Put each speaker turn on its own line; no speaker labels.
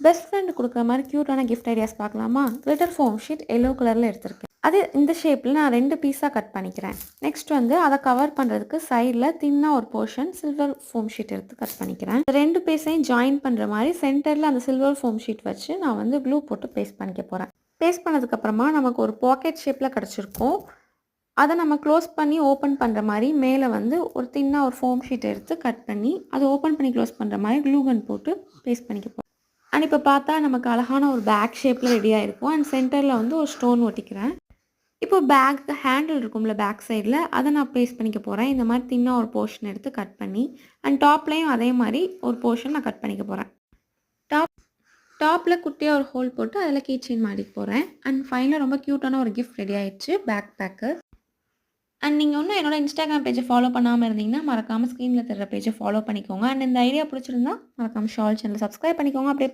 Best friend குடுக்குற மாரி கியூட்டான gift ideas பார்க்கலாமா? கிளிட்டர் ஃபோம் ஷீட் எல்லோ கலர்ல எடுத்திருக்கேன். அது இந்த ஷேப்ல நான் 2 பீஸா கட் பண்ணிக்கிறேன். நெக்ஸ்ட் வந்து அத கவர் பண்றதுக்கு சைடுல தின்னா ஒரு போர்ஷன் சில்வர் ஃபோம் ஷீட் எடுத்து கட் பண்ணிக்கிறேன். 2 பீஸையும் ஜாயின் பண்ற மாரி சென்டர்ல அந்த சில்வர் ஃபோம் ஷீட் வச்சு நான் வந்து க்ளூ போட்டு பேஸ்ட் பண்ணிக்க போறேன். பேஸ்ட் பண்ணதுக்கு அப்புறமா நமக்கு ஒரு பாக்கெட் ஷேப்ல கிடைச்சிருக்கும். அத நம்ம க்ளோஸ் பண்ணி ஓப்பன் பண்ற மாரி மேல வந்து ஒரு தின்னா ஒரு ஃபோம் ஷீட் எடுத்து கட் பண்ணி அத ஓப்பன் பண்ணி க்ளோஸ் பண்ற மாரி க்ளூ கன் போட்டு பேஸ்ட் பண்ணிக்க போறேன். அண்ட் இப்போ பார்த்தா நமக்கு அழகான ஒரு பேக் ஷேப்ல ரெடி ஆயிருக்கும். அண்ட் சென்டர்ல வந்து ஒரு ஸ்டோன் ஒட்டிக்கிறேன். இப்போ பேக் ஹேண்டில் இருக்கும்ல பேக் சைடுல அத நான் பேஸ்ட் பண்ணிக்க போறேன். இந்த மாரி தின்னா ஒரு போர்ஷன் எடுத்து கட் பண்ணி அண்ட் டாப்லயும் அதே மாரி ஒரு போர்ஷன் நான் கட் பண்ணிக்க போறேன். டாப் டாப்ல குட்டியா ஒரு ஹோல் போட்டு அதில கீ செயின் மாட்டிக்க போறேன். அண்ட் ஃபைனலா ரொம்ப கியூட்டான ஒரு கிஃப்ட் ரெடி ஆயிடுச்சு பேக் பேக்கு. அண்ட் நீங்க இன்னும் என்னோட இன்ஸ்டாகிராம் பேஜ ஃபாலோ பண்ணாம இருந்தீங்கன்னா, மறக்காம ஸ்க்ரீன்ல தெரிற பேஜ ஃபாலோ பண்ணிக்கோங்க. அண்ட் இந்த ஐடியா பிடிச்சிருந்தா மறக்காம ஷால் சேனல சப்ஸ்கிரைப் பண்ணிக்கோங்க. அப்படியே